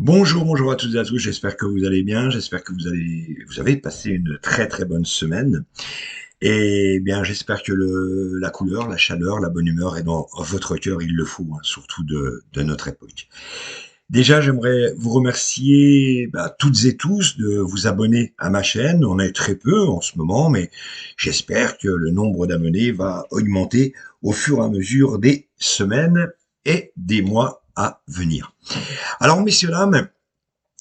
Bonjour à toutes et à tous, j'espère que vous allez bien, j'espère que vous avez passé une très très bonne semaine. Et bien, j'espère que la couleur, la chaleur, la bonne humeur est dans votre cœur, il le faut, hein, surtout de notre époque. Déjà, j'aimerais vous remercier toutes et tous de vous abonner à ma chaîne. On est très peu en ce moment, mais j'espère que le nombre d'abonnés va augmenter au fur et à mesure des semaines et des mois à venir. Alors, messieurs, dames,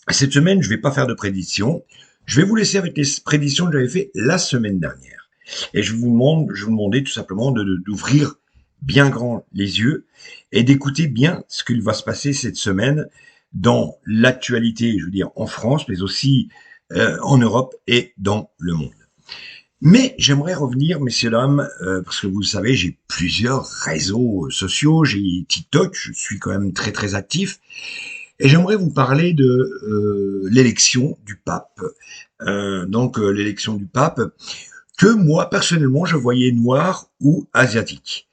cette semaine, je vais pas faire de prédiction. Je vais vous laisser avec les prédictions que j'avais fait la semaine dernière. Et je vous demandais tout simplement d'ouvrir bien grand les yeux et d'écouter bien ce qu'il va se passer cette semaine dans l'actualité, je veux dire en France, mais aussi en Europe et dans le monde. Mais j'aimerais revenir, messieurs, dames, parce que vous le savez, j'ai plusieurs réseaux sociaux, j'ai TikTok, je suis quand même très très actif, et j'aimerais vous parler de l'élection du pape. L'élection du pape, que moi, personnellement, je voyais noir ou asiatique.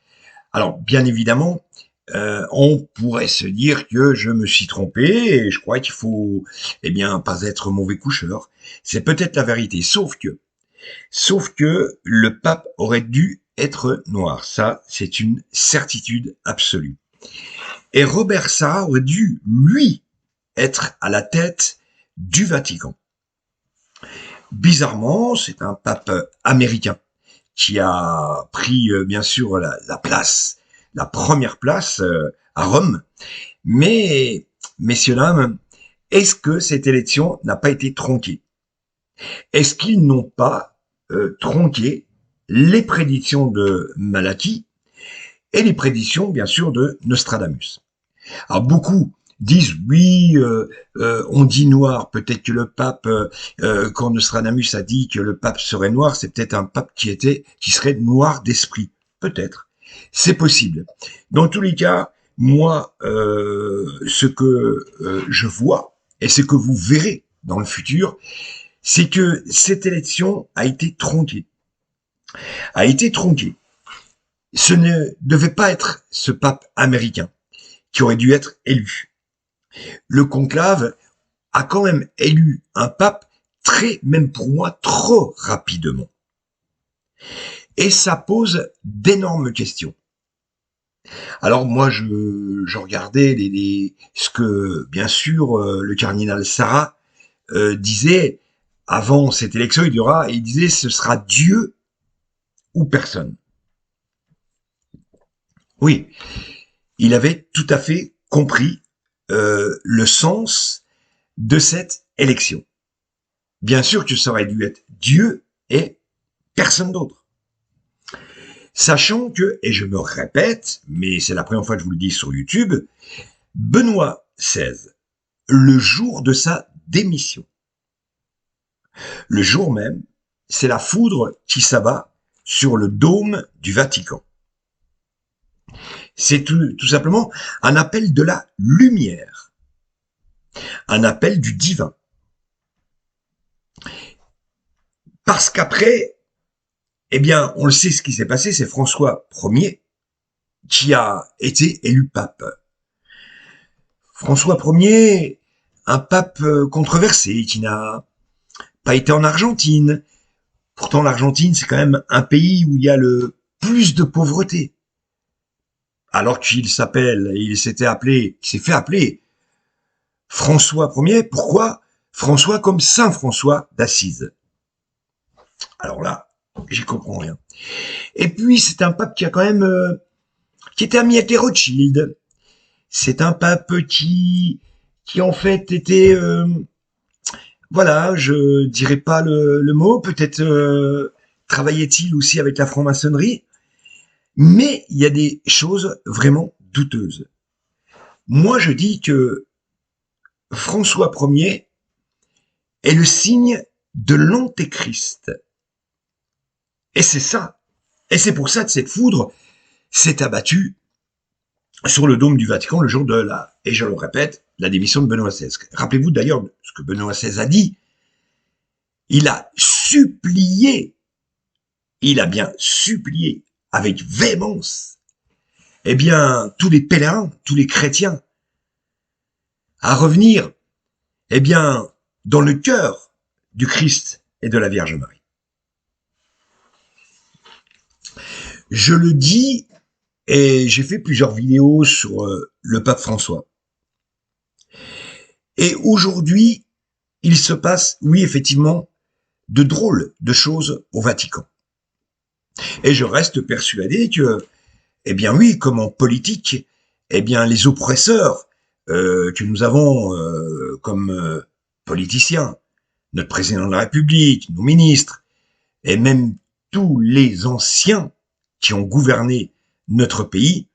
Alors, bien évidemment, on pourrait se dire que je me suis trompé et je crois qu'il faut, pas être mauvais coucheur. C'est peut-être la vérité, sauf que le pape aurait dû être noir. Ça, c'est une certitude absolue. Et Robert Sarah aurait dû, lui, être à la tête du Vatican. Bizarrement, c'est un pape américain qui a pris bien sûr la place, la première place à Rome. Mais, messieurs, dames, est-ce que cette élection n'a pas été tronquée? Est-ce qu'ils n'ont pas tronqué les prédictions de Malachie et les prédictions, bien sûr, de Nostradamus? Alors beaucoup disent oui, on dit noir, peut-être que le pape, quand Nostradamus a dit que le pape serait noir, c'est peut-être un pape qui serait noir d'esprit, peut-être, c'est possible. Dans tous les cas, moi, ce que je vois et ce que vous verrez dans le futur, c'est que cette élection a été tronquée. Ce ne devait pas être ce pape américain qui aurait dû être élu. Le conclave a quand même élu un pape même pour moi, trop rapidement. Et ça pose d'énormes questions. Alors moi, je regardais ce que, bien sûr, le cardinal Sarah disait avant cette élection. Il disait, ce sera Dieu ou personne. Oui, il avait tout à fait compris le sens de cette élection. Bien sûr que ça aurait dû être Dieu et personne d'autre. Sachant que, et je me répète, mais c'est la première fois que je vous le dis sur YouTube, Benoît XVI, le jour de sa démission, le jour même, c'est la foudre qui s'abat sur le dôme du Vatican. C'est tout simplement un appel de la lumière, un appel du divin. Parce qu'après, on le sait ce qui s'est passé, c'est François Ier qui a été élu pape. François Ier, un pape controversé, qui n'a pas été en Argentine. Pourtant, l'Argentine, c'est quand même un pays où il y a le plus de pauvreté. Alors qu'il s'est fait appeler François Ier. Pourquoi François comme Saint François d'Assise? Alors là, j'y comprends rien. Et puis, c'est un pape qui a quand même, qui était ami avec les Rothschild. C'est un pape qui en fait était, je dirais pas le mot, peut-être travaillait-il aussi avec la franc-maçonnerie, mais il y a des choses vraiment douteuses. Moi, je dis que François Ier est le signe de l'antéchrist. Et c'est ça. Et c'est pour ça que cette foudre s'est abattue sur le dôme du Vatican le jour de et je le répète, la démission de Benoît XVI. Rappelez-vous d'ailleurs ce que Benoît XVI a dit. Il a bien supplié avec véhémence, tous les pèlerins, tous les chrétiens, à revenir eh bien, dans le cœur du Christ et de la Vierge Marie. Je le dis, et j'ai fait plusieurs vidéos sur le pape François. Et aujourd'hui, il se passe, oui, effectivement, de drôles de choses au Vatican. Et je reste persuadé que, eh bien oui, comme en politique, eh bien les oppresseurs que nous avons comme politiciens, notre président de la République, nos ministres, et même tous les anciens qui ont gouverné notre pays,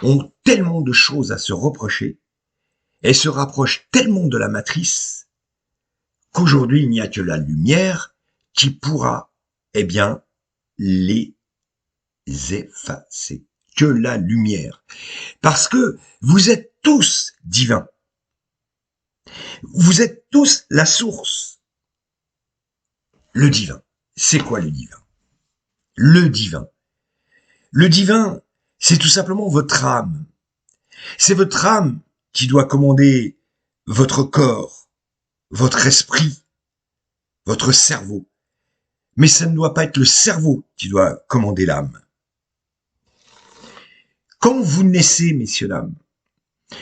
ont tellement de choses à se reprocher et se rapprochent tellement de la matrice qu'aujourd'hui il n'y a que la lumière qui pourra, eh bien, les effacer. Que la lumière. Parce que vous êtes tous divins. Vous êtes tous la source. Le divin. C'est quoi le divin? Le divin. Le divin, c'est tout simplement votre âme. C'est votre âme qui doit commander votre corps, votre esprit, votre cerveau. Mais ça ne doit pas être le cerveau qui doit commander l'âme. Quand vous naissez, messieurs, dames,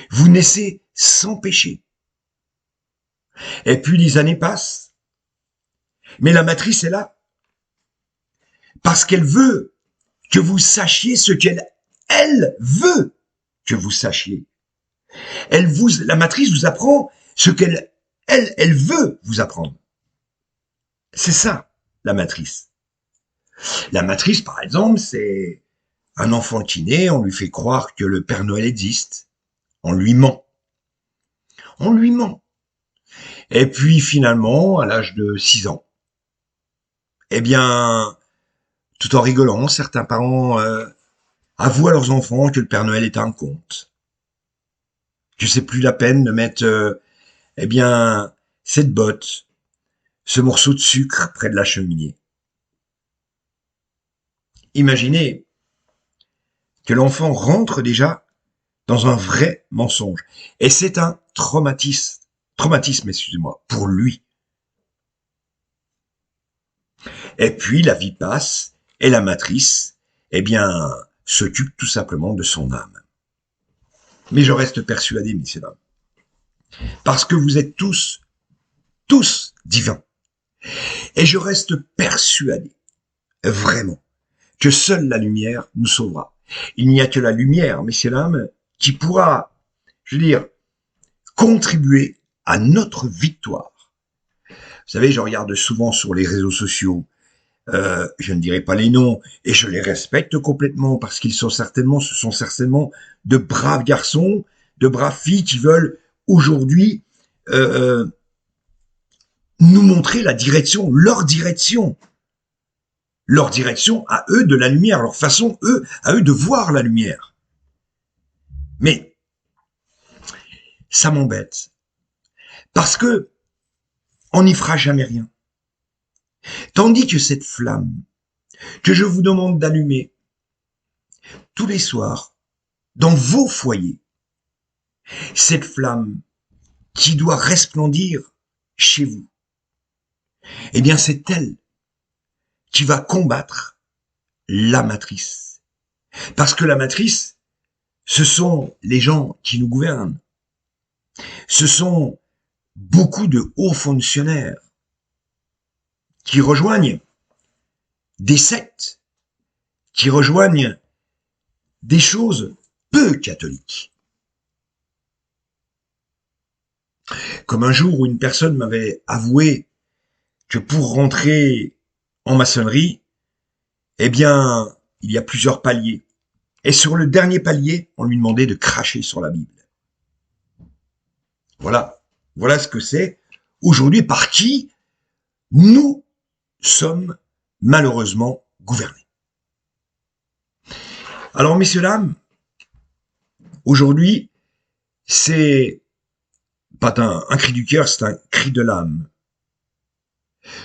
vous naissez sans péché. Et puis les années passent. Mais la matrice est là. Parce qu'elle veut que vous sachiez ce elle veut que vous sachiez. La matrice vous apprend ce elle veut vous apprendre. C'est ça, la matrice. La matrice, par exemple, c'est un enfant qui naît, on lui fait croire que le Père Noël existe. On lui ment. On lui ment. Et puis, finalement, à l'âge de 6 ans, eh bien, tout en rigolant, certains parents avouent à leurs enfants que le Père Noël est un conte. Que c'est plus la peine de mettre, eh bien, cette botte, ce morceau de sucre près de la cheminée. Imaginez que l'enfant rentre déjà dans un vrai mensonge. Et c'est un traumatisme, excusez-moi, pour lui. Et puis la vie passe et la matrice, eh bien, s'occupe tout simplement de son âme. Mais je reste persuadé, messieurs, dames, parce que vous êtes tous divins. Et je reste persuadé, vraiment, que seule la lumière nous sauvera. Il n'y a que la lumière, messieurs, dames, qui pourra, je veux dire, contribuer à notre victoire. Vous savez, je regarde souvent sur les réseaux sociaux, je ne dirai pas les noms, et je les respecte complètement parce ce sont certainement de braves garçons, de braves filles qui veulent aujourd'hui nous montrer la direction, leur direction à eux de la lumière, leur façon, à eux de voir la lumière. Mais ça m'embête parce que on n'y fera jamais rien. Tandis que cette flamme que je vous demande d'allumer tous les soirs dans vos foyers, cette flamme qui doit resplendir chez vous, eh bien c'est elle qui va combattre la matrice. Parce que la matrice, ce sont les gens qui nous gouvernent. Ce sont beaucoup de hauts fonctionnaires qui rejoignent des sectes, qui rejoignent des choses peu catholiques. Comme un jour où une personne m'avait avoué que pour rentrer en maçonnerie, eh bien, il y a plusieurs paliers. Et sur le dernier palier, on lui demandait de cracher sur la Bible. Voilà ce que c'est aujourd'hui par qui nous sommes malheureusement gouvernés. Alors, messieurs, dames, aujourd'hui, c'est pas un cri du cœur, c'est un cri de l'âme.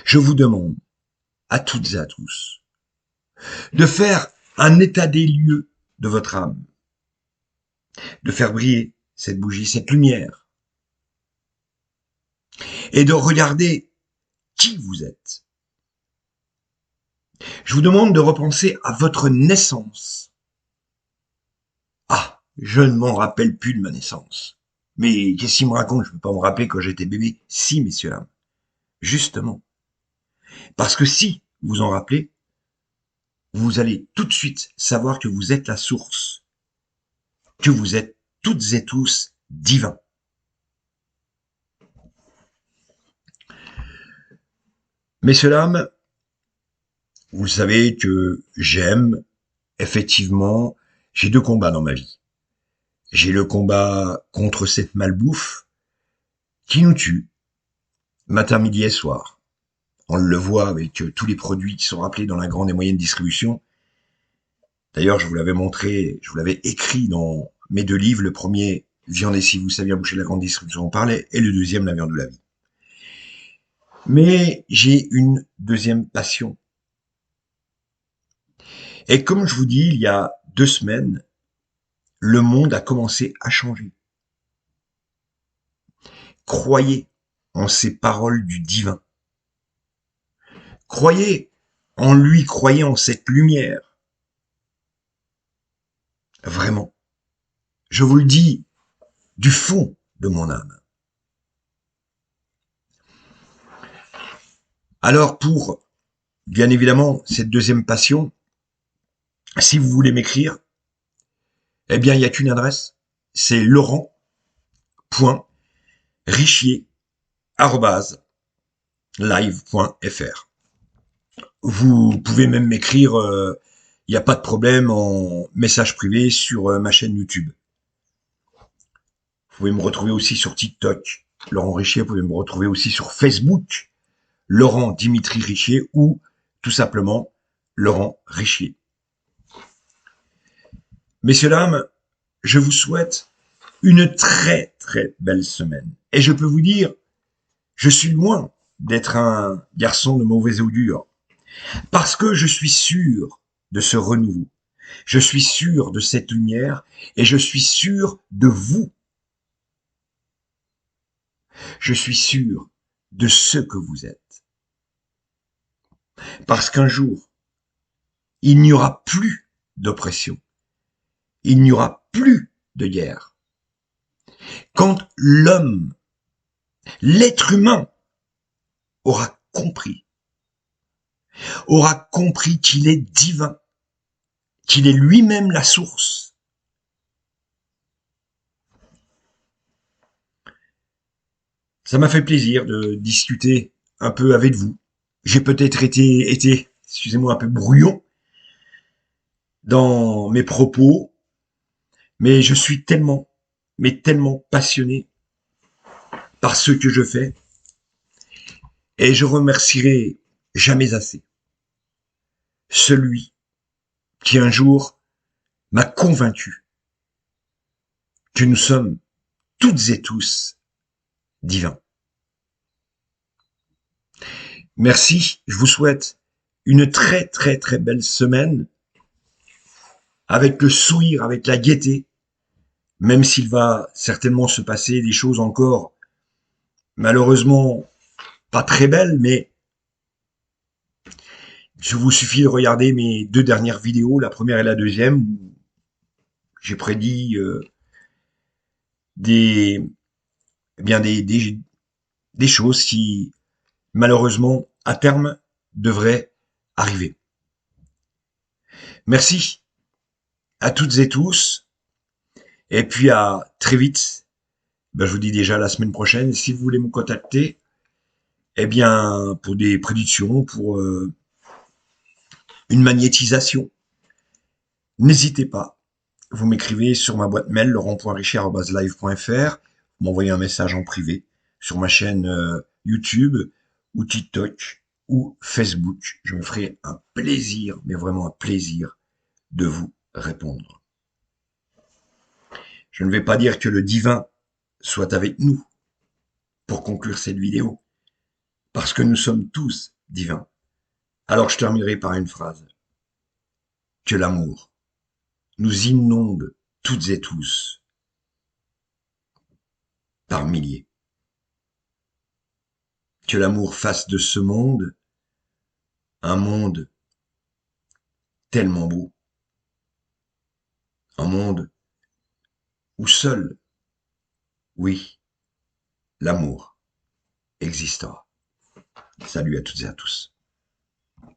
Je vous demande, à toutes et à tous, de faire un état des lieux de votre âme, de faire briller cette bougie, cette lumière, et de regarder qui vous êtes. Je vous demande de repenser à votre naissance. Ah, je ne m'en rappelle plus de ma naissance. Mais qu'est-ce qu'il me raconte? Je ne peux pas me rappeler quand j'étais bébé. Si, messieurs, dames. Justement. Parce que si vous en rappelez, vous allez tout de suite savoir que vous êtes la source. Que vous êtes toutes et tous divins. Messieurs, dames, vous savez que j'aime, effectivement, j'ai deux combats dans ma vie. J'ai le combat contre cette malbouffe qui nous tue, matin, midi et soir. On le voit avec tous les produits qui sont rappelés dans la grande et moyenne distribution. D'ailleurs, je vous l'avais montré, je vous l'avais écrit dans mes deux livres. Le premier, Viande et si vous saviez boucher de la grande distribution, on parlait, et le deuxième, La viande de la vie. Mais j'ai une deuxième passion. Et comme je vous dis, il y a 2 semaines, le monde a commencé à changer. Croyez en ces paroles du divin. Croyez en lui, croyez en cette lumière. Vraiment. Je vous le dis du fond de mon âme. Alors pour, bien évidemment, cette deuxième passion, si vous voulez m'écrire, eh bien, il n'y a qu'une adresse, c'est laurent.richier@live.fr. Vous pouvez même m'écrire, il n'y a pas de problème, en message privé sur ma chaîne YouTube. Vous pouvez me retrouver aussi sur TikTok, Laurent Richier. Vous pouvez me retrouver aussi sur Facebook, Laurent Dimitri Richier, ou tout simplement Laurent Richier. Messieurs, dames, je vous souhaite une très très belle semaine. Et je peux vous dire, je suis loin d'être un garçon de mauvais augure, parce que je suis sûr de ce renouveau. Je suis sûr de cette lumière et je suis sûr de vous. Je suis sûr de ce que vous êtes. Parce qu'un jour, il n'y aura plus d'oppression. Il n'y aura plus de guerre. Quand l'homme, l'être humain, aura compris qu'il est divin, qu'il est lui-même la source. Ça m'a fait plaisir de discuter un peu avec vous. J'ai peut-être été, excusez-moi, un peu brouillon dans mes propos, mais je suis tellement, mais tellement passionné par ce que je fais, et je remercierai jamais assez celui qui un jour m'a convaincu que nous sommes toutes et tous divins. Merci, je vous souhaite une très très très belle semaine avec le sourire, avec la gaieté, même s'il va certainement se passer des choses encore malheureusement pas très belles, mais il vous suffit de regarder mes 2 dernières vidéos, la première et la deuxième, où j'ai prédit des, eh bien des choses qui malheureusement à terme devraient arriver. Merci à toutes et tous, et puis à très vite. Ben, je vous dis déjà la semaine prochaine. Si vous voulez me contacter, eh bien pour des prédictions, pour une magnétisation, n'hésitez pas. Vous m'écrivez sur ma boîte mail laurent.richier@live.fr, vous m'envoyez un message en privé sur ma chaîne YouTube ou TikTok ou Facebook. Je me ferai un plaisir, mais vraiment un plaisir, de vous répondre. Je ne vais pas dire que le divin soit avec nous pour conclure cette vidéo, parce que nous sommes tous divins. Alors je terminerai par une phrase. Que l'amour nous inonde toutes et tous, par milliers. que l'amour fasse de ce monde un monde tellement beau, un monde où seul, oui, l'amour existera. Salut à toutes et à tous.